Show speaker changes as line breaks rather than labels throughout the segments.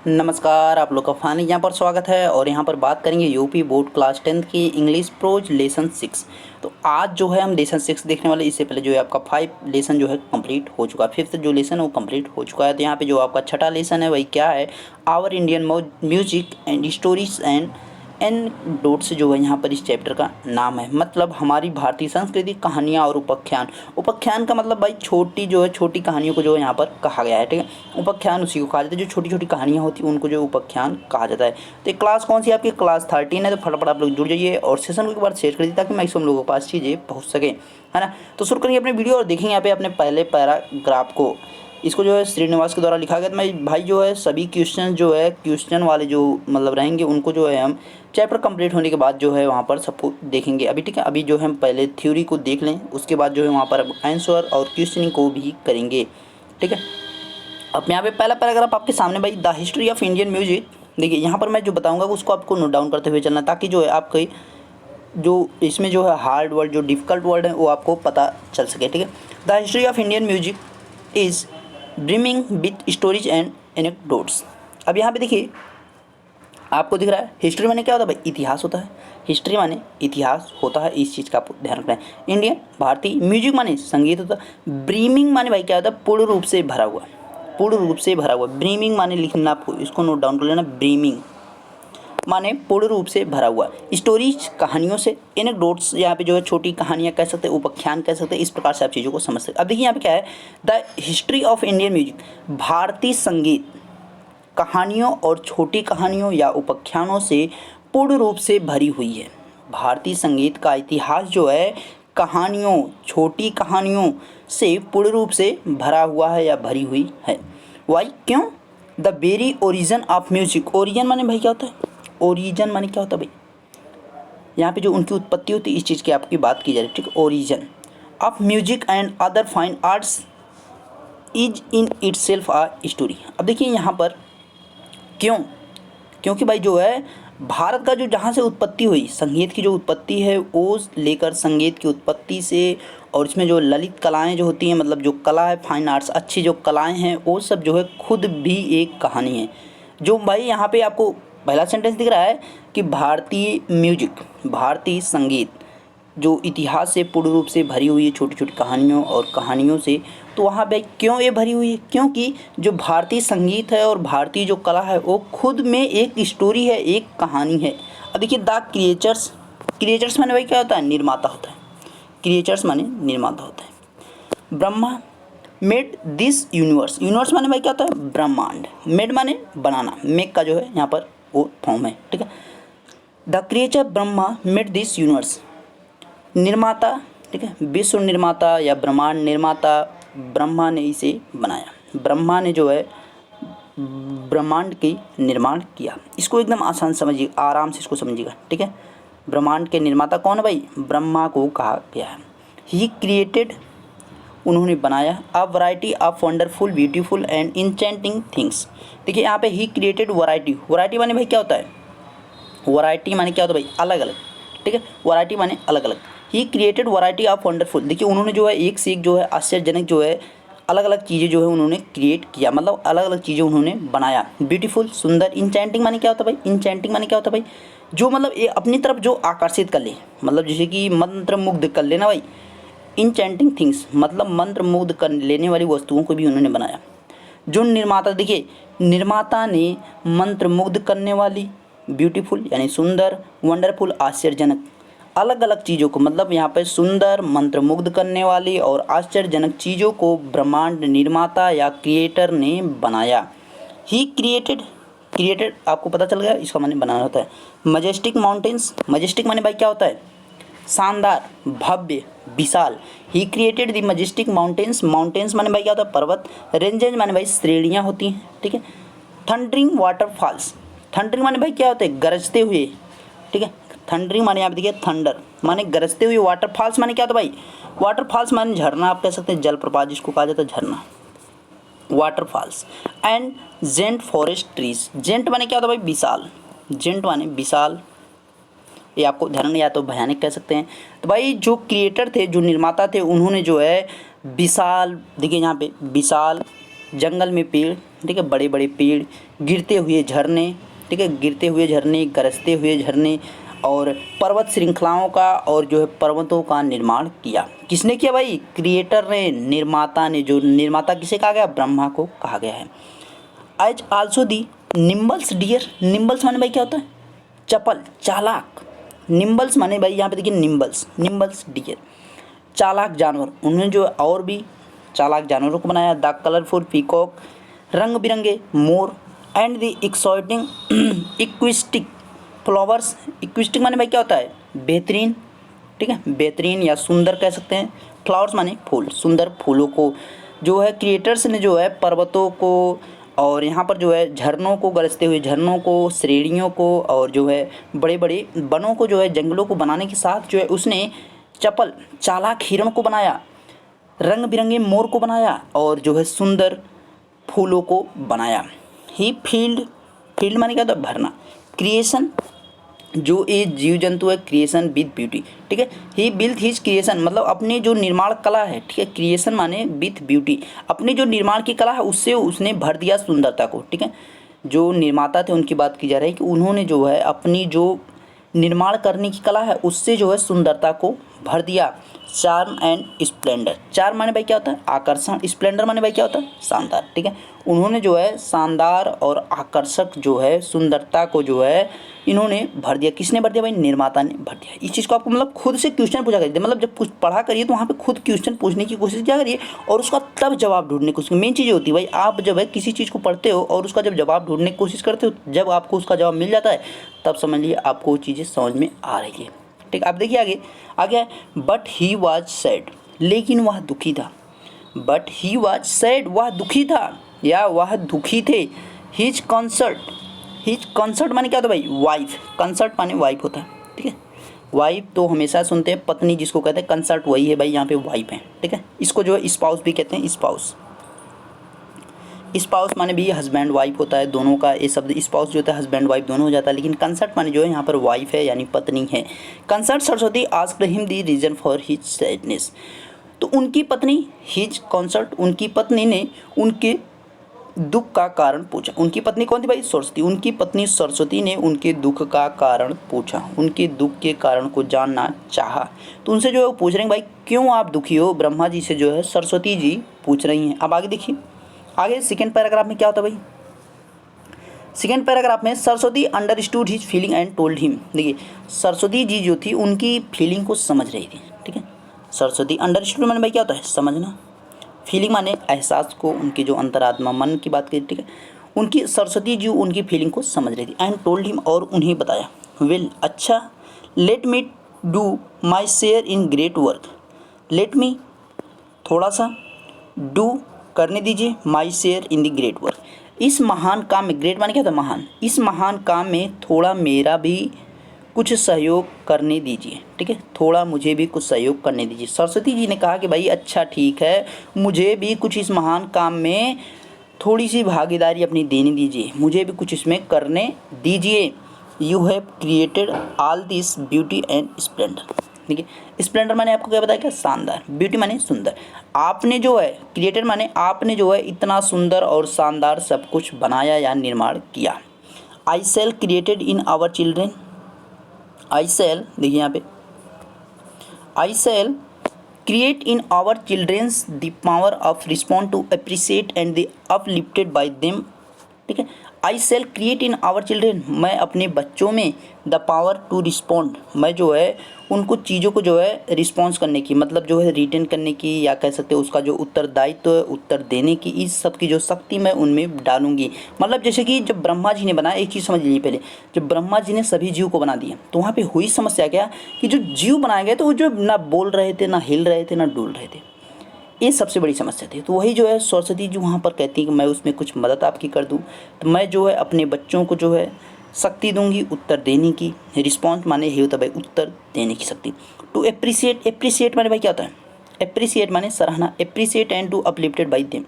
नमस्कार, आप लोग का फाइनली यहाँ पर स्वागत है और यहाँ पर बात करेंगे यूपी बोर्ड क्लास 10 की इंग्लिश प्रोज लेसन 6। तो आज जो है हम लेसन 6 देखने वाले। इससे पहले जो है आपका 5 लेसन जो है कंप्लीट हो चुका है, फिफ्थ जो लेसन है वो कंप्लीट हो चुका है। तो यहाँ पे जो आपका छठा लेसन है वही क्या है, our Indian music and stories and anecdotes जो है यहाँ पर इस चैप्टर का नाम है। मतलब हमारी भारतीय संस्कृति, कहानियाँ और उपाख्यान। उपाख्यान का मतलब भाई छोटी जो है छोटी कहानियों को जो है यहाँ पर कहा गया है, ठीक है। उपाख्यान उसी को कहा जाता है जो छोटी छोटी कहानियाँ होती हैं उनको जो उपाख्यान कहा जाता है। तो ये क्लास कौन सी आपकी क्लास 13 है। तो फटाफट आप लोग जुड़ जाइए और सेशन को एक बार शेयर कर दीजिए ताकि मैक्सिमम लोगों के पास चीज़ें पहुँच सके, है ना। तो शुरू करेंगे अपने वीडियो और देखेंगे यहाँ पे अपने पहले पैराग्राफ को। इसको जो है श्रीनिवास के द्वारा लिखा गया। तो मैं भाई जो है सभी क्वेश्चन जो है क्वेश्चन वाले जो मतलब रहेंगे उनको जो है हम चैप्टर कंप्लीट होने के बाद जो है वहाँ पर सबको देखेंगे अभी, ठीक है। अभी जो है हम पहले थ्योरी को देख लें, उसके बाद जो है वहाँ पर आंसर और क्वेश्चनिंग को भी करेंगे, ठीक है। अब यहाँ पे पहला पैराग्राफ आपके सामने भाई, the history of Indian music. देखिए यहाँ पर मैं जो बताऊँगा उसको आपको नोट डाउन करते हुए चलना, ताकि जो है आपके जो इसमें जो है हार्ड वर्ड जो डिफ़िकल्ट वर्ड है वो आपको पता चल सके, ठीक है। The history of Indian music is brimming with stories and anecdotes. अब यहाँ पे देखिए आपको दिख रहा है हिस्ट्री माने क्या होता है भाई, इतिहास होता है। हिस्ट्री माने इतिहास होता है, इस चीज़ का आपको ध्यान रखना है। इंडियन भारतीय, म्यूजिक माने संगीत होता है। ब्रीमिंग माने भाई क्या होता है, पूर्ण रूप से भरा हुआ, पूर्ण रूप से भरा हुआ। ब्रीमिंग माने लिखना, आपको इसको नोट डाउन कर लेना। ब्रीमिंग माने पूर्ण रूप से भरा हुआ। स्टोरीज कहानियों से, एनेक्डोट्स यहाँ पे जो है छोटी कहानियाँ कह सकते हैं, उपाख्यान कह सकते हैं। इस प्रकार से आप चीज़ों को समझ सकते हैं। अब देखिए यहाँ पे क्या है, the history of Indian music, भारतीय संगीत कहानियों और छोटी कहानियों या उपाख्यानों से पूर्ण रूप से भरी हुई है। भारतीय संगीत का इतिहास जो है कहानियों, छोटी कहानियों से पूर्ण रूप से भरा हुआ है या भरी हुई है। वाई, क्यों? The very origin of music. Origin माने भाई क्या होता है, ओरिजिन माने क्या होता है भाई, यहाँ पे जो उनकी उत्पत्ति होती है इस चीज़ की आपकी बात की जा रही है, ठीक है। Origin of music and other fine arts is in itself a story. अब देखिए यहाँ पर क्यों, क्योंकि भाई जो है भारत का जो जहाँ से उत्पत्ति हुई, संगीत की जो उत्पत्ति है वो लेकर संगीत की उत्पत्ति से, और इसमें जो ललित कलाएं जो होती हैं, मतलब जो कला है, फाइन आर्ट्स, अच्छी जो कलाएं हैं वो सब जो है खुद भी एक कहानी है। जो भाई यहाँ पे आपको पहला सेंटेंस दिख रहा है कि भारतीय म्यूजिक, भारतीय संगीत जो इतिहास से पूर्ण रूप से भरी हुई है, छोटी छोटी कहानियों और कहानियों से। तो वहाँ पे क्यों ये भरी हुई है, क्योंकि जो भारतीय संगीत है और भारतीय जो कला है वो खुद में एक स्टोरी है, एक कहानी है। अब देखिए द क्रिएचर्स, क्रिएचर्स माने भाई क्या होता है, निर्माता होता है। क्रिएचर्स माने निर्माता होता है। Brahma made this universe, universe माने भाई क्या होता है, ब्रह्मांड। मेड माने बनाना, मेक का जो है यहाँ पर वो फॉर्म है, ठीक है। The creature Brahma made this universe, निर्माता, ठीक है, विश्व निर्माता या ब्रह्मांड निर्माता ब्रह्मा ने इसे बनाया। ब्रह्मा ने जो है ब्रह्मांड की निर्माण किया। इसको एकदम आसान समझिए, आराम से इसको समझिएगा, ठीक है। ब्रह्मांड के निर्माता कौन है भाई, ब्रह्मा को कहा गया है। ही क्रिएटेड, उन्होंने बनाया, a variety of wonderful beautiful and enchanting things. देखिए यहाँ पे ही क्रिएटेड वैरायटी, वैरायटी माने भाई क्या होता है, वैरायटी माने क्या होता है भाई, अलग अलग, ठीक है। वैरायटी माने अलग अलग। He created variety of wonderful, देखिए उन्होंने जो है एक से एक जो है आश्चर्यजनक जो है अलग अलग चीज़ें जो है उन्होंने क्रिएट किया, मतलब अलग अलग चीज़ें उन्होंने बनाया। ब्यूटीफुल, सुंदर। इंचेंटिंग माने क्या होता है भाई, इंचेंटिंग माने क्या होता है भाई, जो मतलब ये अपनी तरफ जो आकर्षित कर ले, मतलब जैसे कि मंत्र मुग्ध कर लेना भाई। इंचेंटिंग थिंग्स मतलब मंत्र मुग्ध कर लेने वाली वस्तुओं को भी उन्होंने बनाया। जो निर्माता, देखिए निर्माता ने मंत्र मुग्ध करने वाली, ब्यूटीफुल यानी सुंदर, वंडरफुल आश्चर्यजनक, अलग अलग चीज़ों को, मतलब यहाँ पे सुंदर, मंत्र मुग्ध करने वाली और आश्चर्यजनक चीज़ों को ब्रह्मांड निर्माता या क्रिएटर ने बनाया। ही क्रिएटेड, क्रिएटेड आपको पता चल गया इसका माने बनाना होता है। मजेस्टिक माउंटेन्स, मजेस्टिक माने भाई क्या होता है, शानदार, भव्य, विशाल। He created the majestic mountains, mountains माने भाई क्या होता है, पर्वत। रेंजेज माने भाई श्रेणियाँ होती हैं, ठीक है। थंडरिंग वाटरफॉल्स, थंडरिंग माने भाई क्या होते हैं, गरजते हुए, ठीक है। थंडरिंग माने यहाँ पे देखिए थंडर माने गरजते हुए। वाटरफॉल्स माने क्या होता है भाई, वाटरफॉल्स माने झरना, आप कह सकते हैं जलप्रपात जिसको कहा जाता है झरना, waterfalls. And giant forest trees, giant माने क्या होता है भाई, विशाल, जेंट माने विशाल, ये आपको ध्यान या तो भयानक कह सकते हैं। तो भाई जो क्रिएटर थे, जो निर्माता थे, उन्होंने जो है विशाल, देखिए यहाँ पे विशाल जंगल में पेड़, ठीक है, बड़े बड़े पेड़, गिरते हुए झरने, ठीक है, गिरते हुए झरने, गरजते हुए झरने, और पर्वत श्रृंखलाओं का और जो है पर्वतों का निर्माण किया। किसने किया भाई? क्रिएटर ने, निर्माता ने। जो निर्माता किसे कहा गया? ब्रह्मा को कहा गया है। एज आल्सो दी निम्बल्स डियर। निम्बल्स माने भाई क्या होता है? चपल, चालाक। निम्बल्स माने भाई यहाँ पे देखिए निम्बल्स, निम्बल्स डियर, चालाक जानवर। उन्होंने जो और भी चालाक जानवरों को बनाया। द कलरफुल पीकॉक, रंग बिरंगे मोर, एंड द एक्साइटिंग इक्विस्टिक फ्लावर्स। इक्विस्टिक माने भाई क्या होता है? बेहतरीन, ठीक है, बेहतरीन या सुंदर कह सकते हैं। फ्लावर्स माने फूल, सुंदर फूलों को जो है क्रिएटर्स ने जो है पर्वतों को और यहाँ पर जो है झरनों को, गरजते हुए झरनों को, श्रेणियों को और जो है बड़े बड़े वनों को, जो है जंगलों को बनाने के साथ जो है उसने चपल चालाक हिरण को बनाया, रंग बिरंगे मोर को बनाया और जो है सुंदर फूलों को बनाया। ही फील्ड, फील्ड माने क्या होता है? भरना। क्रिएशन, जो ये जीव जंतु है, क्रिएशन विद ब्यूटी, ठीक है। ही बिल्ट हिज क्रिएशन, मतलब अपनी जो निर्माण कला है, ठीक है, क्रिएशन माने विथ ब्यूटी, अपनी जो निर्माण की कला है उससे उसने भर दिया सुंदरता को, ठीक है। जो निर्माता थे उनकी बात की जा रही है कि उन्होंने जो है अपनी जो निर्माण करने की कला है उससे जो है सुंदरता को भर दिया। चार्म एंड स्प्लेंडर, चार्म माने भाई क्या होता है? आकर्षण, स्प्लेंडर माने भाई क्या होता है? शानदार, ठीक है। उन्होंने जो है शानदार और आकर्षक जो है सुंदरता को जो है इन्होंने भर दिया। किसने भर दिया भाई? निर्माता ने भर दिया। इस चीज़ को आपको मतलब खुद से क्वेश्चन पूछा करिए, मतलब जब कुछ पढ़ा करिए तो वहाँ पे खुद क्वेश्चन पूछने की कोशिश किया करिए और उसका तब जवाब ढूंढने की कोशिश। मेन चीज़ होती है भाई, आप जब है किसी चीज़ को पढ़ते हो और उसका जब जवाब ढूंढने की कोशिश करते हो, जब आपको उसका जवाब मिल जाता है तब समझ लिए आपको वो चीज़ें समझ में आ रही है, ठीक। आप देखिए आगे, आगे है बट ही वॉज सैड, लेकिन वह दुखी था। बट ही वॉज सैड, वह दुखी था या वह दुखी थे। हिज कंसर्ट, हिज कंसर्ट माने क्या होता है भाई? वाइफ, कंसर्ट माने वाइफ होता है, ठीक है। वाइफ तो हमेशा सुनते हैं पत्नी जिसको कहते हैं, कंसर्ट वही है भाई, यहाँ पे वाइफ है, ठीक है। इसको जो है स्पाउस भी कहते हैं, स्पाउस। स्पाउस माने भी हस्बैंड वाइफ होता है, दोनों का ये शब्द स्पाउस जो होता है हस्बैंड वाइफ दोनों हो जाता है, लेकिन कंसर्ट माने जो है यहाँ पर वाइफ है यानी पत्नी है। Consort Saraswati asked him the reason for his sadness, तो उनकी पत्नी, हिज कंसर्ट, उनकी पत्नी ने उनके दुख का कारण पूछा। उनकी पत्नी कौन थी भाई? सरस्वती। उनकी पत्नी सरस्वती ने उनके दुख का कारण पूछा, उनके दुख के कारण को जानना चाहा। तो उनसे जो है वो पूछ रहे हैं भाई क्यों आप दुखी हो? ब्रह्मा जी से जो है सरस्वती जी पूछ रही हैं। अब आगे देखिए, आगे सेकेंड पैराग्राफ में क्या होता है भाई? सेकेंड पैराग्राफ में Saraswati understood his feeling and told him. देखिए सरस्वती जी जो थी उनकी फीलिंग को समझ रही थी, ठीक है। सरस्वती अंडरस्टूड माने भाई क्या होता है? समझना। फीलिंग माने एहसास को, उनकी जो अंतरात्मा मन की बात करी, ठीक है। उनकी सरस्वती जी उनकी फीलिंग को समझ रही थी। एंड टोल्ड हिम, और उन्हें बताया। वेल, अच्छा, let me do my share in great work. Let me, थोड़ा सा, डू करने दीजिए, my share in the great work, इस महान काम में। ग्रेट माने क्या था? महान। इस महान काम में थोड़ा मेरा भी कुछ सहयोग करने दीजिए, ठीक है। थोड़ा मुझे भी कुछ सहयोग करने दीजिए। सरस्वती जी ने कहा कि भाई अच्छा ठीक है, मुझे भी कुछ इस महान काम में थोड़ी सी भागीदारी अपनी देने दीजिए, मुझे भी कुछ इसमें करने दीजिए। You have created all this beauty and Splendor. ठीक है, स्प्लेंडर माने आपको क्या बताया? क्या? शानदार। ब्यूटी माने सुंदर। आपने जो है क्रिएटेड माने आपने जो है इतना सुंदर और शानदार सब कुछ बनाया या निर्माण किया। I shall created in our children. I shall, देखिए यहाँ पे, I shall create in our children's the power of respond to appreciate and the uplifted by them. ठीक है, I shall create in our children, मैं अपने बच्चों में the power to respond, मैं जो है उनको चीज़ों को जो है रिस्पॉन्स करने की, मतलब जो है रिटर्न करने की, या कह सकते हैं उसका जो उत्तरदायित्व है उत्तर देने की, इस सब की जो शक्ति मैं उनमें डालूंगी। मतलब जैसे कि जब ब्रह्मा जी ने बनाया, एक चीज़ समझ लीजिए पहले, जब ब्रह्मा जी ने सभी जीव को बना दिया तो वहाँ पे हुई समस्या क्या कि जो जीव बनाए गए तो वो जो ना बोल रहे थे, ना हिल रहे थे, ना डुल रहे थे, ये सबसे बड़ी समस्या थी। तो वही जो है सरस्वती जी वहाँ पर कहती हैं कि मैं उसमें कुछ मदद आपकी कर दूँ, तो मैं जो है अपने बच्चों को जो है शक्ति दूंगी उत्तर देने की। रिस्पॉन्स माने ही होता है भाई उत्तर देने की शक्ति। टू एप्रिसिएट, एप्रिसिएट माने भाई क्या होता है? एप्रिसिएट माने सराहना। Appreciate and to uplifted by them,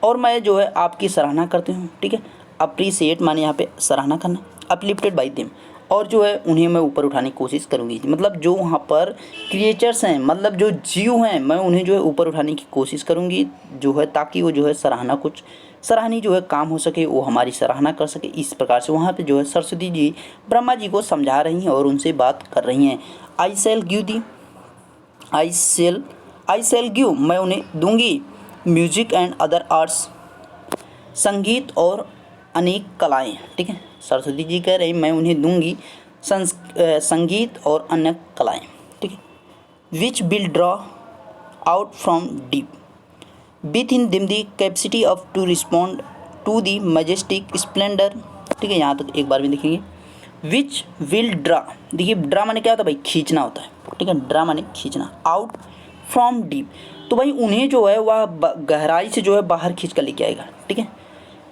और मैं जो है आपकी सराहना करती हूँ। ठीक है, अप्रिसिएट माने यहाँ पे सराहना करना, अपलिफ्टेड बाई देम, और जो है उन्हें मैं ऊपर उठाने की कोशिश करूँगी। मतलब जो वहाँ पर क्रिएचर्स हैं, मतलब जो जीव हैं, मैं उन्हें जो है ऊपर उठाने की कोशिश करूँगी जो है, ताकि वो जो है सराहनीय जो है काम हो सके, वो हमारी सराहना कर सके। इस प्रकार से वहाँ पे जो है सरस्वती जी ब्रह्मा जी को समझा रही हैं और उनसे बात कर रही हैं। आई शैल गिव दी आई शैल गिव, मैं उन्हें दूंगी, म्यूजिक एंड अदर आर्ट्स, संगीत और अनेक कलाएं। ठीक है, सरस्वती जी कह रही मैं उन्हें दूंगी संगीत और अन्य कलाएं। ठीक है, which will draw out from deep within them the capacity of to respond to the majestic splendour. ठीक है, यहाँ तक एक बार भी देखेंगे। विच विल ड्रा, देखिए ड्रा माने क्या होता है भाई, खींचना होता है। ठीक है, ड्रा माने खींचना। आउट फ्रॉम डीप, तो भाई उन्हें जो है वह गहराई से जो है बाहर खींच कर लेके आएगा। ठीक है,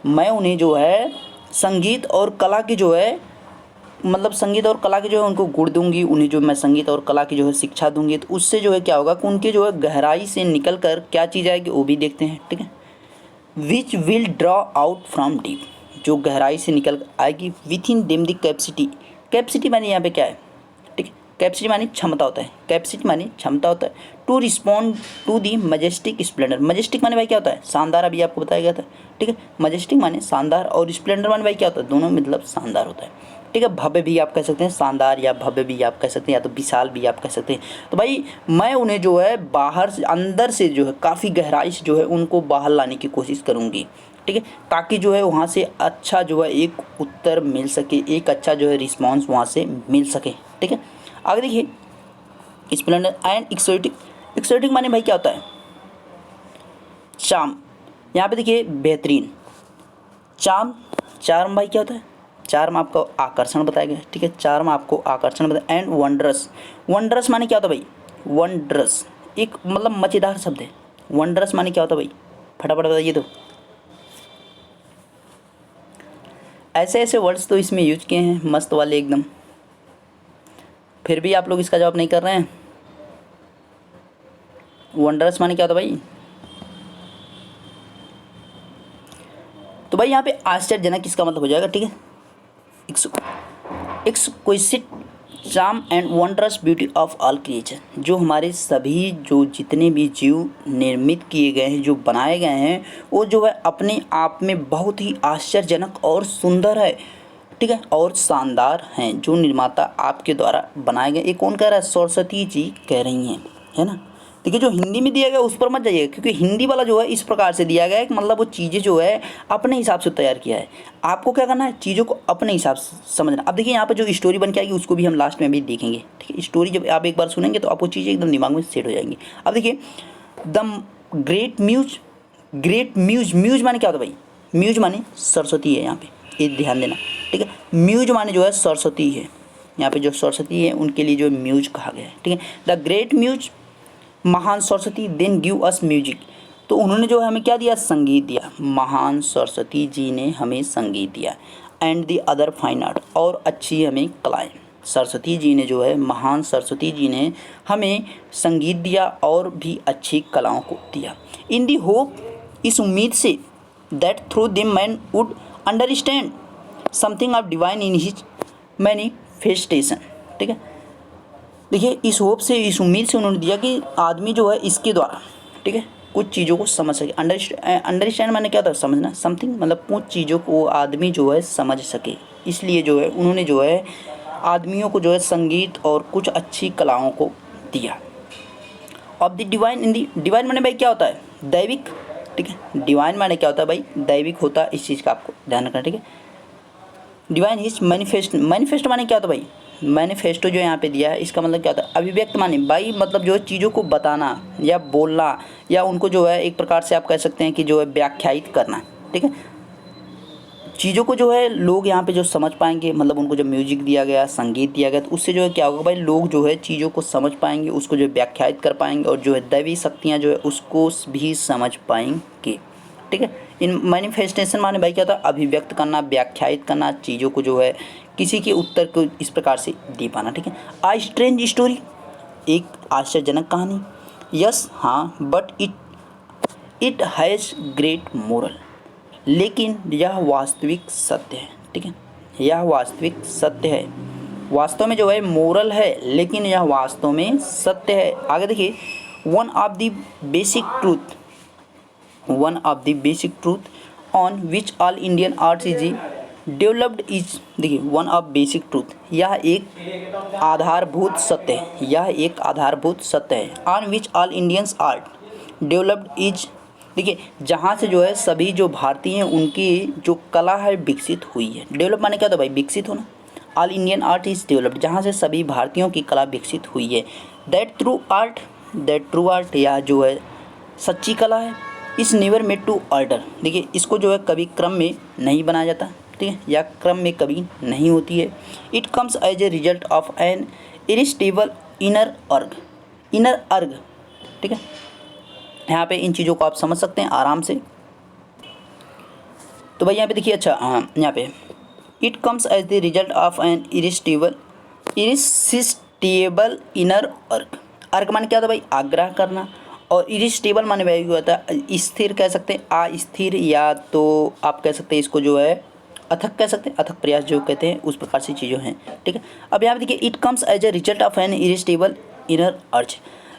मैं उन्हें जो है संगीत और कला की जो है, मतलब संगीत और कला की जो है उनको गुण दूंगी, उन्हें जो मैं संगीत और कला की जो है शिक्षा दूंगी। तो उससे जो है क्या होगा कि उनके जो है गहराई से निकल कर क्या चीज़ आएगी वो भी देखते हैं। ठीक है, which will draw out from deep, जो गहराई से निकल आएगी, with in them the capacity. Capacity माने यहाँ पे क्या है, ठीक है, कैपेसिटी माने क्षमता होता है, कैपेसिटी माने क्षमता होता है, to respond to the majestic splendour. Majestic माने भाई क्या होता है, शानदार, अभी आपको बताया गया था। ठीक है, मजेस्टिक माने शानदार और स्प्लेंडर माने भाई क्या होता है, दोनों मतलब शानदार होता है। ठीक है, भव्य भी आप कह सकते हैं, शानदार या भव्य भी आप कह सकते हैं, या तो विशाल भी आप कह सकते हैं। तो भाई मैं उन्हें जो है बाहर से, अंदर से जो है काफ़ी गहराई से जो है उनको बाहर लाने की कोशिश करूँगी। ठीक है, ताकि जो है वहाँ से अच्छा जो है एक उत्तर मिल सके, एक अच्छा जो है रिस्पॉन्स वहाँ से मिल सके। ठीक है, आगे देखिए, स्प्लेंडर एंड एक्सोटिक। एक्सोटिक माने भाई क्या होता है, चार्म। यहाँ पे देखिए बेहतरीन, चार्म भाई क्या होता है, चार्म आपको आकर्षण बताया गया है। ठीक है, चार्म आपको आकर्षण बताया। एंड वंडरस माने क्या होता है भाई, वंडरस एक मतलब मज़ेदार शब्द है। वंडरस माने क्या होता है भाई, फटाफट बताइए। तो ऐसे ऐसे वर्ड्स तो इसमें यूज किए हैं मस्त वाले एकदम, फिर भी आप लोग इसका जवाब नहीं कर रहे हैं। वंडरस माने क्या होता है भाई, तो भाई यहाँ पे आश्चर्यजनक इसका मतलब हो जाएगा। ठीक है, exquisite charm and wondrous beauty of all creature, जो हमारे सभी जो जितने भी जीव निर्मित किए गए हैं, जो बनाए गए हैं, वो जो है अपने आप में बहुत ही आश्चर्यजनक और सुंदर है। ठीक है, और शानदार हैं, जो निर्माता आपके द्वारा बनाए गए। ये कौन कह रहा है, सरस्वती जी कह रही हैं, है ना। देखिए जो हिंदी में दिया गया उस पर मत जाइए, क्योंकि हिंदी वाला जो है इस प्रकार से दिया गया है कि मतलब वो चीज़ें जो है अपने हिसाब से तैयार किया है। आपको क्या करना है, चीज़ों को अपने हिसाब से समझना। अब देखिए यहाँ पर जो स्टोरी बन के आएगी उसको भी हम लास्ट में भी देखेंगे। ठीक है, स्टोरी जब आप एक बार सुनेंगे तो आपको चीज़ें एकदम दिमाग में सेट हो जाएंगी। अब देखिए, द ग्रेट म्यूज माने क्या होता है भाई, म्यूज माने सरस्वती है, यहाँ पे ये ध्यान देना। ठीक है, म्यूज माने जो है सरस्वती है, यहाँ पे जो सरस्वती है उनके लिए जो म्यूज कहा गया है। ठीक है, द ग्रेट म्यूज, महान Saraswati, then give us music, तो उन्होंने जो है हमें क्या दिया, संगीत दिया। महान सरस्वती जी ने हमें संगीत दिया। And the other fine art, और अच्छी हमें कलाएं। सरस्वती जी ने जो है, महान सरस्वती जी ने हमें संगीत दिया और भी अच्छी कलाओं को दिया। इन दी होप, इस उम्मीद से, that through them man would understand something of divine in his manifestation. ठीक है, देखिए इस होप से, इस उम्मीद से उन्होंने दिया कि आदमी जो है इसके द्वारा, ठीक है, कुछ चीज़ों को समझ सके। अंडरस्टैंड माने क्या था, समझना, समथिंग मतलब कुछ चीज़ों को आदमी जो है समझ सके। इसलिए जो है उन्होंने जो है आदमियों को जो है संगीत और कुछ अच्छी कलाओं को दिया। Of the divine, in the divine माने भाई क्या होता है, दैविक। ठीक है, डिवाइन माने क्या होता है भाई, दैविक होता है। इस चीज़ का आपको ध्यान रखना। ठीक है, डिवाइन इज मैनिफेस्ट, मैनिफेस्ट माने क्या होता है भाई, मैनिफेस्टो जो यहाँ पे दिया है इसका मतलब क्या होता है, अभिव्यक्त माने भाई मतलब जो है चीज़ों को बताना या बोलना, या उनको जो है एक प्रकार से आप कह सकते हैं कि जो है व्याख्यायित करना। ठीक है, चीज़ों को जो है लोग यहाँ पे जो समझ पाएंगे, मतलब उनको जब म्यूजिक दिया गया, संगीत दिया गया, तो उससे जो है क्या होगा भाई, लोग जो है चीज़ों को समझ पाएंगे, उसको जो है व्याख्यायित कर पाएंगे, और जो है दैवी शक्तियाँ जो है उसको भी समझ पाएंगे। ठीक है, इन मैनिफेस्टेशन माने भाई क्या था, अभिव्यक्त करना, व्याख्यायित करना, चीज़ों को जो है किसी के उत्तर को इस प्रकार से दे पाना। ठीक है, आ स्ट्रेंज स्टोरी, एक आश्चर्यजनक कहानी। यस हाँ, but it has great moral, लेकिन यह वास्तविक सत्य है। ठीक है, यह वास्तविक सत्य है। वास्तव में जो है मोरल है, लेकिन यह वास्तव में सत्य है। आगे देखिए, one of the basic truth on which all Indian arts is developed is, देखिए वन ऑफ बेसिक ट्रूथ, यह एक आधारभूत सत्य है, यह एक आधारभूत सत्य है। On which all Indians art developed is, देखिए जहाँ से जो है सभी जो भारतीय हैं उनकी जो कला है विकसित हुई है। डेवलप माने क्या था भाई, विकसित होना। All Indian art is developed, जहाँ से सभी भारतीयों की कला विकसित हुई है। दैट ट्रू आर्ट, या जो है सच्ची कला है, इस नेवर मेड टू ऑर्डर, देखिए इसको जो है कभी क्रम में नहीं बनाया जाता, ठीक है, या क्रम में कभी नहीं होती है। It comes as a result of an irresistible inner urge, ठीक है। यहाँ पे इन चीज़ों को आप समझ सकते हैं आराम से। तो भाई यहाँ पे देखिए, अच्छा हाँ, यहाँ पे it comes as the result of an irresistible inner urge माने क्या था भाई, आग्रह करना। और इरिस्टेबल माने भाई होता है स्थिर, कह सकते हैं अस्थिर, या तो आप कह सकते हैं इसको जो है अथक कह सकते हैं, अथक प्रयास जो कहते हैं, उस प्रकार से चीज़ें हैं, ठीक है। अब यहाँ पे देखिए, it comes as a result of an irresistible inner urge,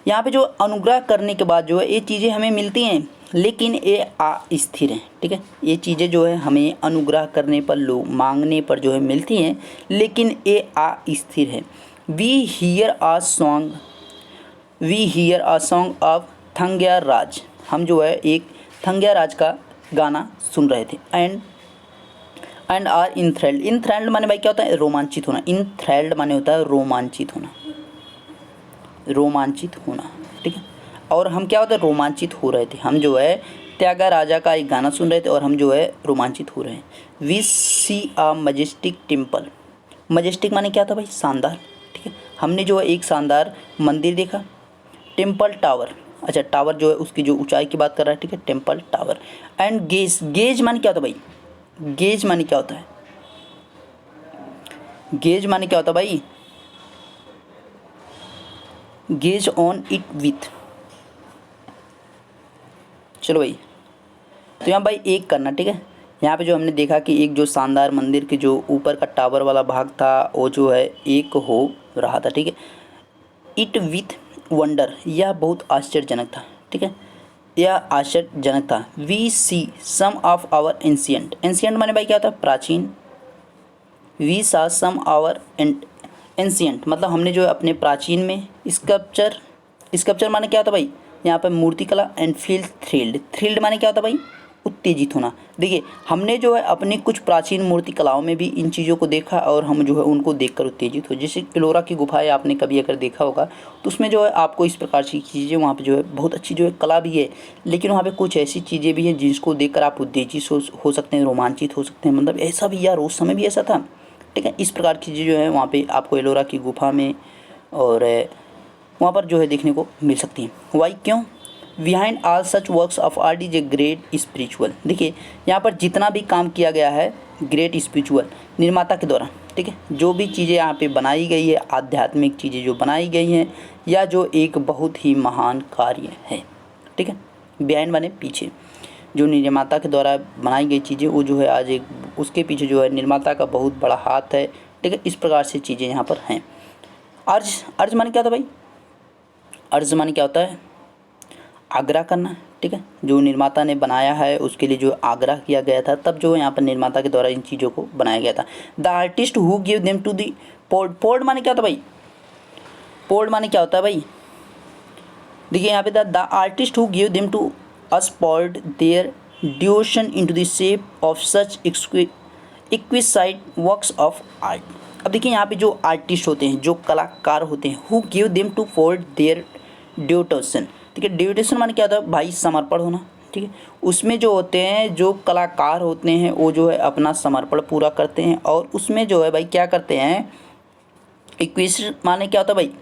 यहाँ पे जो अनुग्रह करने के बाद जो है ये चीज़ें हमें मिलती हैं, लेकिन ये अस्थिर हैं, ठीक है। ये चीज़ें जो है हमें अनुग्रह करने पर, लोग मांगने पर जो है मिलती हैं, लेकिन ये अस्थिर है। We hear a song of Thyagaraj, हम जो है एक थंग्याराज का गाना सुन रहे थे। एंड आर इनथ्रेल्ड माने भाई क्या होता है, रोमांचित होना। इनथ्रेल्ड माने होता है रोमांचित होना, ठीक है। और हम क्या होता है, रोमांचित हो रहे थे, हम जो है त्यागराजा का एक गाना सुन रहे थे और हम जो है रोमांचित हो रहे हैं। We see a majestic temple, majestic माने क्या था भाई, शानदार, ठीक है। हमने जो है एक शानदार मंदिर देखा। टेम्पल टावर, अच्छा टावर जो है उसकी जो ऊंचाई की बात कर रहा है, ठीक है, टेम्पल टावर। एंड गेज माने क्या होता है भाई, गेज माने क्या होता है, गेज माने क्या होता है भाई, गेज ऑन इट विथ, चलो भाई। तो यहाँ भाई एक करना, ठीक है। यहाँ पे जो हमने देखा कि एक जो शानदार मंदिर के जो ऊपर का टावर वाला भाग था वो जो है एक हो रहा था, ठीक है। इट विथ वंडर, यह बहुत आश्चर्यजनक था, ठीक है, यह आश्चर्यजनक था। We see some of our ancient माने भाई क्या था, प्राचीन। We saw some our ancient मतलब हमने जो है अपने प्राचीन में स्कल्पचर माने क्या होता भाई, यहाँ पर मूर्तिकला। एंड फील थ्रिल्ड माने क्या होता भाई, उत्तेजित होना। देखिए हमने जो है अपनी कुछ प्राचीन मूर्ति कलाओं में भी इन चीज़ों को देखा और हम जो है उनको देखकर उत्तेजित हो। जैसे एलोरा की गुफाएं आपने कभी अगर देखा होगा तो उसमें जो है आपको इस प्रकार की चीज़ें, वहाँ पे जो है बहुत अच्छी जो है कला भी है, लेकिन वहाँ पे कुछ ऐसी चीज़ें भी हैं जिसको देखकर आप उत्तेजित हो सकते हैं, रोमांचित हो सकते हैं। मतलब ऐसा भी यार उस समय भी ऐसा था, ठीक है। इस प्रकार की चीज़ें जो है वहाँ पर आपको एलोरा की गुफा में और वहाँ पर जो है देखने को मिल सकती हैं। वाई, क्यों? Behind all such works of art is a great spiritual, देखिए यहाँ पर जितना भी काम किया गया है ग्रेट स्पिरिचुअल निर्माता के द्वारा, ठीक है। जो भी चीज़ें यहाँ पे बनाई गई है, आध्यात्मिक चीज़ें जो बनाई गई हैं, या जो एक बहुत ही महान कार्य है, ठीक है। बिहाइंड माने पीछे, जो निर्माता के द्वारा बनाई गई चीज़ें वो जो है आज एक उसके पीछे जो है निर्माता का बहुत बड़ा हाथ है, ठीक है। इस प्रकार से चीज़ें यहाँ पर हैं। अर्ज माने क्या था भाई, अर्ज माने क्या होता है, आग्रह करना, ठीक है। जो निर्माता ने बनाया है उसके लिए जो आग्रह किया गया था, तब जो यहाँ पर निर्माता के द्वारा इन चीज़ों को बनाया गया था। The artist who give them to the poured माने क्या होता भाई, पोर्ड माने क्या होता है भाई, देखिए यहाँ पे the artist who give them to us poured their devotion into the shape of such exquisite works of art. अब देखिए यहाँ पे जो आर्टिस्ट होते हैं, जो कलाकार होते हैं, who give them to poured their devotion, ठीक है। ड्यूटेशन माने क्या होता है भाई, समर्पण होना, ठीक है। उसमें जो होते हैं, जो कलाकार होते हैं वो जो है अपना समर्पण पूरा करते हैं और उसमें जो है भाई क्या करते हैं, इक्विस माने क्या होता है भाई,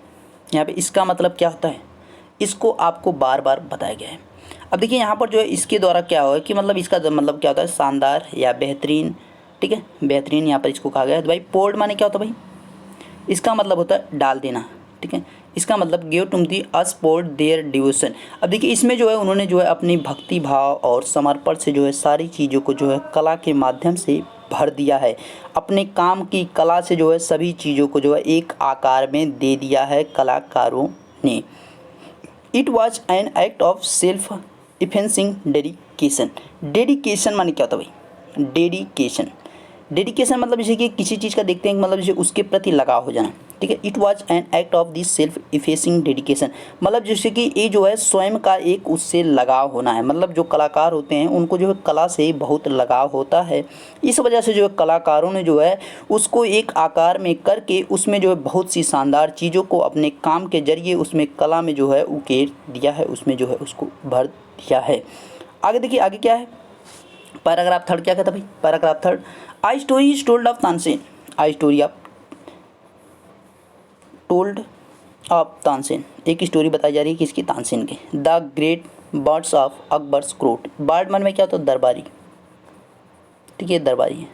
यहाँ पे इसका मतलब क्या होता है, इसको आपको बार बार बताया गया है। अब देखिए यहाँ पर जो है इसके द्वारा क्या हो कि मतलब इसका मतलब क्या होता है, शानदार या बेहतरीन, ठीक है, बेहतरीन यहाँ पर इसको कहा गया है। तो भाई पोर्ड माने क्या होता है भाई, इसका मतलब होता है डाल देना, ठीक है। इसका मतलब give to the us poured their devotion. अब देखिए इसमें जो है उन्होंने जो है अपनी भक्ति भाव और समर्पण से जो है सारी चीज़ों को जो है कला के माध्यम से भर दिया है, अपने काम की कला से जो है सभी चीज़ों को जो है एक आकार में दे दिया है कलाकारों ने। It was an act of self effacing dedication. Dedication माने क्या होता है भाई? डेडिकेशन, डेडिकेशन मतलब जैसे कि किसी चीज़ का देखते हैं मतलब जैसे उसके प्रति लगाव हो जाना, ठीक है। It was an act of this self effacing dedication, मतलब जैसे कि ये जो है स्वयं का एक उससे लगाव होना है। मतलब जो कलाकार होते हैं उनको जो है कला से बहुत लगाव होता है, इस वजह से जो है कलाकारों ने जो है उसको एक आकार में करके उसमें जो है बहुत सी शानदार चीज़ों को अपने काम के जरिए उसमें कला में जो है उकेर दिया है, उसमें जो है उसको भर दिया है। आगे देखिए आगे क्या है, पैराग्राफ थर्ड क्या कहता है भाई? Paragraph third, I story is told of Tansen. I story of told of Tansen, एक स्टोरी बताई जा रही है किसकी? तानसेन के। The great birds of Akbar's court. Bird मन में क्या होता है? दरबारी, ठीक है, दरबारी है।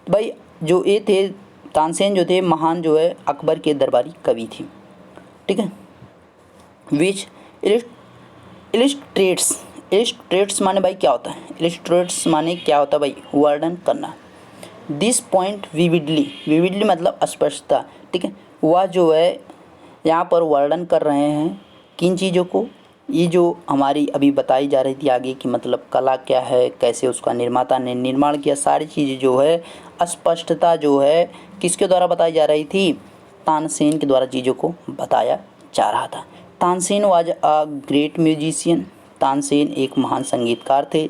तो भाई जो ये थे तानसेन जो थे महान जो है अकबर के दरबारी कवि थे, ठीक है। विच इलिस्ट्रेट्स, इलिस्ट्रेट्स माने भाई क्या होता है? इलिस्ट्रेट्स माने क्या होता है भाई? वर्णन करना। दिस पॉइंट विविडली, विविडली मतलब स्पष्टता, ठीक है। वह जो है यहाँ पर वर्णन कर रहे हैं किन चीज़ों को? ये जो हमारी अभी बताई जा रही थी आगे कि मतलब कला क्या है, कैसे उसका निर्माता ने निर्माण किया, सारी चीज़ें जो है स्पष्टता जो है किसके द्वारा बताई जा रही थी? तानसेन के द्वारा चीज़ों को बताया जा रहा था। Tansen was a great musician, Tansen एक महान संगीतकार थे।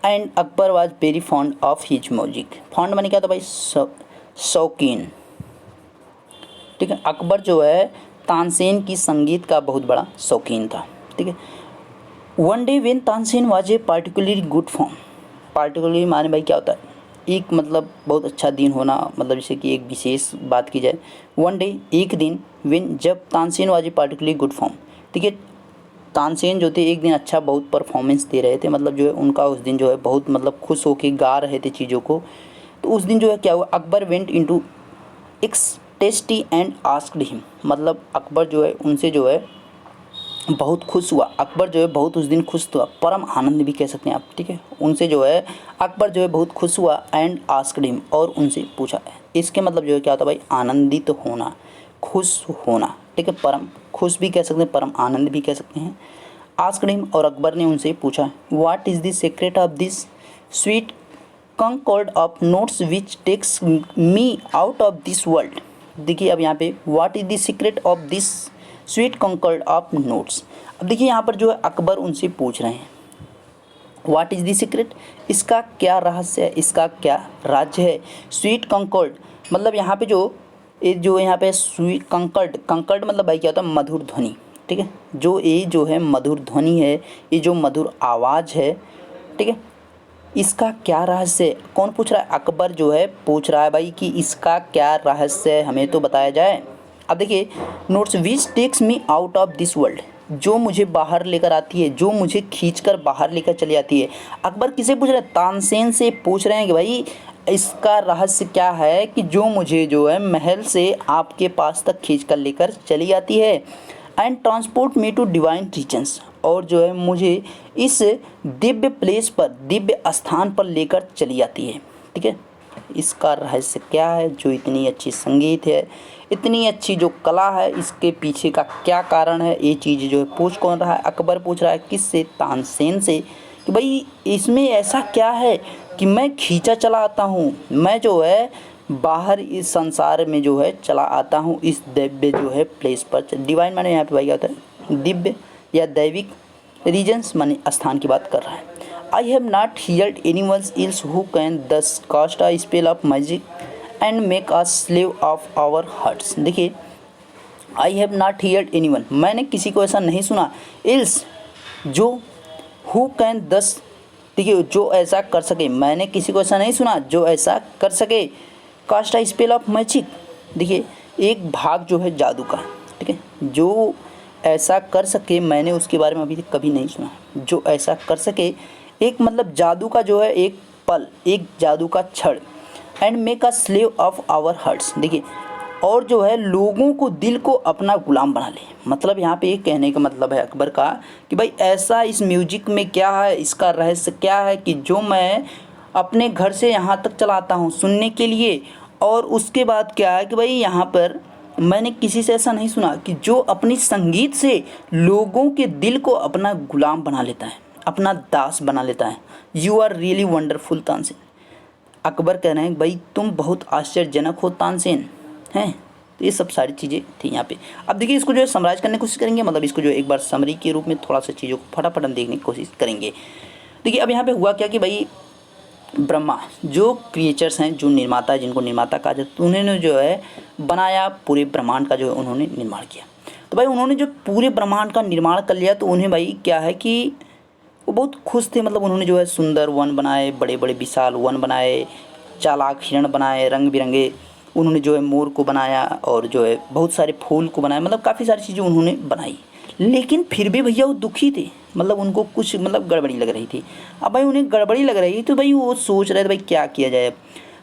And Akbar was very fond of his music. Fond माने क्या था भाई? शौकीन, ठीक है। अकबर जो है तानसेन की संगीत का बहुत बड़ा शौकीन था, ठीक है। One day when Tansen was a particularly good form. Particularly माने भाई क्या होता है? एक मतलब बहुत अच्छा दिन होना, मतलब जैसे कि एक विशेष बात की जाए। वन डे एक दिन, व्हेन जब Tansen was a particularly good form, ठीक है। तानसेन जो थे एक दिन अच्छा बहुत परफॉर्मेंस दे रहे थे, मतलब जो है उनका उस दिन जो है बहुत मतलब खुश होकर गा रहे थे चीज़ों को। तो उस दिन जो है क्या हुआ? Akbar went into ecstasy and asked him, मतलब अकबर जो है उनसे जो है बहुत खुश हुआ। अकबर जो है बहुत उस दिन खुश हुआ, परम आनंद भी कह सकते हैं आप, ठीक है। उनसे जो है अकबर जो है बहुत खुश हुआ। एंड आस्क्ड हिम, और उनसे पूछा। इसके मतलब जो है क्या होता है भाई? आनंदित होना, खुश होना, ठीक है। परम खुश भी कह सकते हैं, परम आनंद भी कह सकते हैं। आस्क्ड हिम, और अकबर ने उनसे पूछा, what is the secret of this sweet concord of notes which takes me out of this world. देखिए अब यहाँ पे what is the secret of this sweet concord of notes. अब देखिए यहाँ पर जो है अकबर उनसे पूछ रहे हैं व्हाट इज़ द सीक्रेट, इसका क्या रहस्य है, इसका क्या राज्य है। स्वीट कंकॉर्ड मतलब यहाँ पे जो यहाँ पे स्वीट कंकर्ड, कंकर्ड मतलब भाई क्या होता है? मधुर ध्वनि, ठीक है। जो ये जो है मधुर ध्वनि है, ये जो मधुर आवाज़ है, ठीक है, इसका क्या रहस्य है? कौन पूछ रहा है? अकबर जो है पूछ रहा है भाई कि इसका क्या रहस्य है, हमें तो बताया जाए। अब देखिए notes which takes me out of this world, जो मुझे बाहर लेकर आती है, जो मुझे खींचकर बाहर लेकर चली जाती है। अकबर किसे पूछ रहे हैं? तानसेन से पूछ रहे हैं कि भाई इसका रहस्य क्या है कि जो मुझे जो है महल से आपके पास तक खींच कर लेकर चली जाती है। And transport me to divine regions, और जो है मुझे इस दिव्य प्लेस पर, दिव्य स्थान पर लेकर चली जाती है, ठीक है। इसका रहस्य क्या है? जो इतनी अच्छी संगीत है, इतनी अच्छी जो कला है, इसके पीछे का क्या कारण है? ये चीज़ जो है पूछ कौन रहा है? अकबर पूछ रहा है। किससे? तानसेन से, कि भाई इसमें ऐसा क्या है कि मैं खींचा चला आता हूँ, मैं जो है बाहर इस संसार में जो है चला आता हूँ, इस दिव्य जो है प्लेस पर। डिवाइन माने यहाँ पे भाई क्या होता है? दिव्य या दैविक। रीजन्स माने स्थान की बात कर रहा है। I have not heard anyone else who can thus cast a spell of magic and make a slave of our hearts. देखिए I have not heard anyone, मैंने किसी को ऐसा नहीं सुना, एल्स जो, हु कैन दस, ठीक है, जो ऐसा कर सके। मैंने किसी को ऐसा नहीं सुना जो ऐसा कर सके। Cast a spell of magic, देखिए एक भाग जो है जादू का, ठीक है, जो ऐसा कर सके, मैंने उसके बारे में अभी तक कभी नहीं सुना। जो ऐसा कर सके, एक मतलब जादू का जो है एक पल, एक जादू का क्षण। And make a slave of our hearts, देखिए, और जो है लोगों को, दिल को अपना गुलाम बना ले। मतलब यहाँ पे एक कहने का मतलब है अकबर का कि भाई ऐसा इस म्यूजिक में क्या है, इसका रहस्य क्या है कि जो मैं अपने घर से यहाँ तक चला आता हूँ सुनने के लिए। और उसके बाद क्या है कि भाई यहाँ पर मैंने किसी से ऐसा नहीं सुना कि जो अपनी संगीत से लोगों के दिल को अपना गुलाम बना लेता है, अपना दास बना लेता है। You are really wonderful Tansen. Akbar कह रहे हैं भाई तुम बहुत आश्चर्यजनक हो तानसेन, हैं। तो ये सब सारी चीज़ें थी यहाँ पे। अब देखिए इसको जो है समराइज करने की कोशिश करेंगे, मतलब इसको जो एक बार समरी के रूप में थोड़ा सा चीज़ों को फटाफट हम देखने की कोशिश करेंगे। देखिए अब यहाँ पे हुआ क्या कि भाई ब्रह्मा जो क्रिएचर्स हैं, जो निर्माता है, जिनको निर्माता कहा जाता है, उन्होंने जो है बनाया, पूरे ब्रह्मांड का जो है उन्होंने निर्माण किया। तो भाई उन्होंने जो पूरे ब्रह्मांड का निर्माण कर लिया तो उन्हें भाई क्या है कि वो बहुत खुश थे। मतलब उन्होंने जो है सुंदर वन बनाए, बड़े बड़े विशाल वन बनाए, चालाक हिरण बनाए, रंग बिरंगे। उन्होंने जो है मोर को बनाया और जो है बहुत सारे फूल को बनाया, मतलब काफ़ी सारी चीज़ें उन्होंने बनाई। लेकिन फिर भी भैया वो दुखी थे, मतलब उनको कुछ मतलब गड़बड़ी लग रही थी। अब भाई उन्हें गड़बड़ी लग रही तो भाई वो सोच रहे थे भाई क्या किया जाए।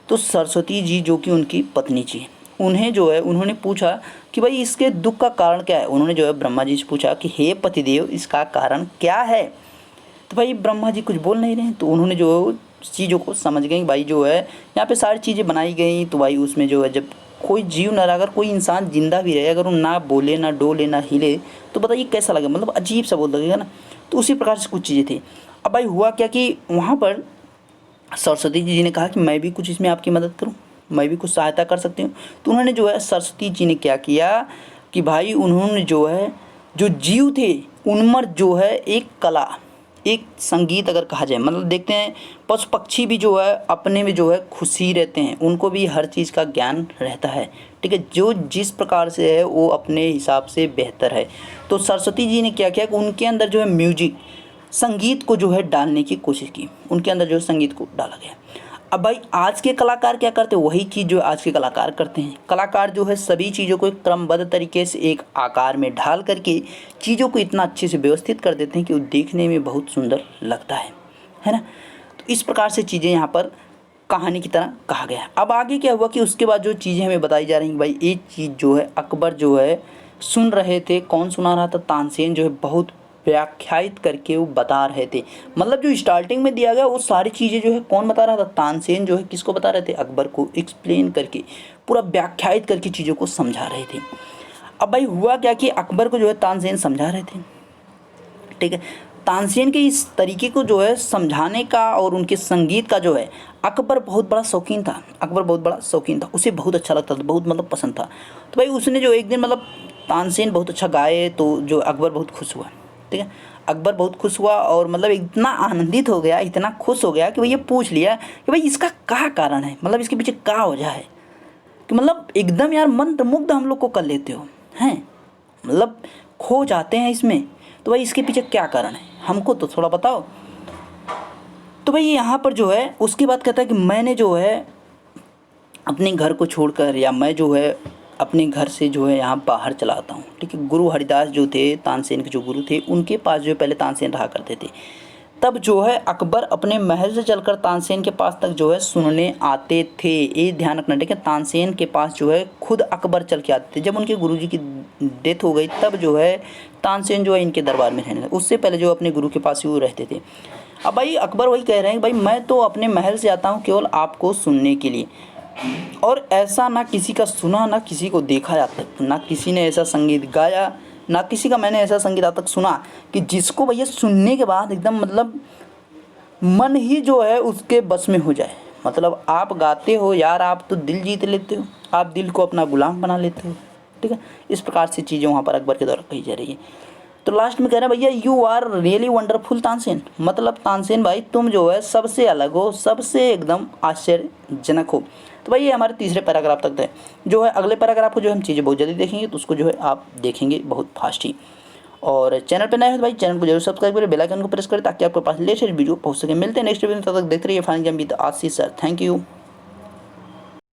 तो सरस्वती जी जो कि उनकी पत्नी जी, उन्हें जो है उन्होंने पूछा कि भाई इसके दुख का कारण क्या है। उन्होंने जो है ब्रह्मा जी से पूछा कि हे पतिदेव इसका कारण क्या है। तो भाई ब्रह्मा जी कुछ बोल नहीं रहे, तो उन्होंने जो चीज़ों को समझ गई भाई जो है यहाँ पे सारी चीज़ें बनाई गई। तो भाई उसमें जो है जब कोई जीव न रहा, अगर कोई इंसान जिंदा भी रहे, अगर वो ना बोले ना डोले ना हिले तो बताइए कैसा लगे, मतलब अजीब सा बोल लगेगा ना। तो उसी प्रकार से कुछ चीज़ें थी। अब भाई हुआ क्या कि वहाँ पर सरस्वती जी ने कहा कि मैं भी कुछ इसमें आपकी मदद करूँ, मैं भी कुछ सहायता कर सकती हूँ। तो उन्होंने जो है सरस्वती जी ने क्या किया कि भाई उन्होंने जो है जो जीव थे उनमें जो है एक कला, एक संगीत अगर कहा जाए, मतलब देखते हैं पशु पक्षी भी जो है अपने में जो है खुशी रहते हैं, उनको भी हर चीज़ का ज्ञान रहता है, ठीक है, जो जिस प्रकार से है वो अपने हिसाब से बेहतर है। तो सरस्वती जी ने क्या किया कि उनके अंदर जो है म्यूजिक, संगीत को जो है डालने की कोशिश की, उनके अंदर जो है संगीत को डाला गया। अब भाई आज के कलाकार क्या करते हैं, वही चीज़ जो आज के कलाकार करते हैं। कलाकार जो है सभी चीज़ों को एक क्रमबद्ध तरीके से एक आकार में ढाल करके चीज़ों को इतना अच्छे से व्यवस्थित कर देते हैं कि वो देखने में बहुत सुंदर लगता है ना। तो इस प्रकार से चीज़ें यहाँ पर कहानी की तरह कहा गया है। अब आगे क्या हुआ कि उसके बाद जो चीज़ें हमें बताई जा रही हैं, भाई एक चीज़ जो है अकबर जो है सुन रहे थे। कौन सुना रहा था? तानसेन जो है बहुत व्याख्यायित करके वो बता रहे थे। मतलब जो स्टार्टिंग में दिया गया वो सारी चीज़ें जो है कौन बता रहा था? तानसेन जो है किसको बता रहे थे? अकबर को एक्सप्लेन करके, पूरा व्याख्यायित करके चीज़ों को समझा रहे थे। अब भाई हुआ क्या कि अकबर को जो है तानसेन समझा रहे थे, ठीक है। तानसेन के इस तरीके को जो है समझाने का और उनके संगीत का जो है अकबर बहुत बड़ा शौकीन था। अकबर बहुत बड़ा शौकीन था, उसे बहुत अच्छा लगता था, बहुत मतलब पसंद था। तो भाई उसने जो एक दिन मतलब तानसेन बहुत अच्छा गाए तो जो अकबर बहुत खुश हुआ, ठीक है। अकबर बहुत खुश हुआ और मतलब इतना आनंदित हो गया, इतना खुश हो गया कि भैया पूछ लिया कि भाई इसका क्या कारण है, मतलब इसके पीछे क्या वजह है कि मतलब एकदम यार मंत्रमुग्ध हम लोग को कर लेते हो हैं, मतलब खो जाते हैं इसमें। तो भाई इसके पीछे क्या कारण है, हमको तो थोड़ा बताओ। तो भाई यहाँ पर जो है उसकी बात कहता है कि मैंने जो है अपने घर को छोड़कर, या मैं जो है अपने घर से जो है यहाँ बाहर चला आता हूँ, ठीक है। गुरु हरिदास जो थे, तानसेन के जो गुरु थे, उनके पास जो है पहले तानसेन रहा करते थे। तब जो है अकबर अपने महल से चलकर तानसेन के पास तक जो है सुनने आते थे। ये ध्यान रखना, ठीक है। तानसेन के पास जो है खुद अकबर चल के आते थे। जब उनके गुरुजी की डेथ हो गई तब जो है तानसेन जो है इनके दरबार में रहने लगे। उससे पहले जो अपने गुरु के पास ही वो रहते थे। अब भाई अकबर वही कह रहे हैं भाई मैं तो अपने महल से आता हूँ केवल आपको सुनने के लिए, और ऐसा ना किसी का सुना ना किसी को देखा आज तक, ना किसी ने ऐसा संगीत गाया, ना किसी का मैंने ऐसा संगीत आज तक सुना कि जिसको भैया सुनने के बाद एकदम मतलब मन ही जो है उसके बस में हो जाए। मतलब आप गाते हो यार, आप तो दिल जीत लेते हो, आप दिल को अपना गुलाम बना लेते हो, ठीक है। इस प्रकार से चीज़ें वहाँ पर अकबर के द्वारा कही जा रही है। तो लास्ट में कह रहे हैं भैया you are really wonderful Tansen, मतलब तानसेन भाई तुम जो है सबसे अलग हो, सबसे एकदम आश्चर्यजनक हो। तो भाई ये हमारे तीसरे पैराग्राफ तक है। जो है अगले पैराग्राफ को जो हम चीज़ें बहुत जल्दी देखेंगे, तो उसको जो है आप देखेंगे बहुत फास्ट ही। और चैनल पे नए हो तो भाई चैनल को जरूर सब्सक्राइब करें, बेल आइकन को प्रेस करें ताकि आपके पास लेटेस्ट वीडियो पहुंच सके। मिलते हैं नेक्स्ट वीडियो में, तब तक देखते रहिए fine game with Ashish sir. Thank you.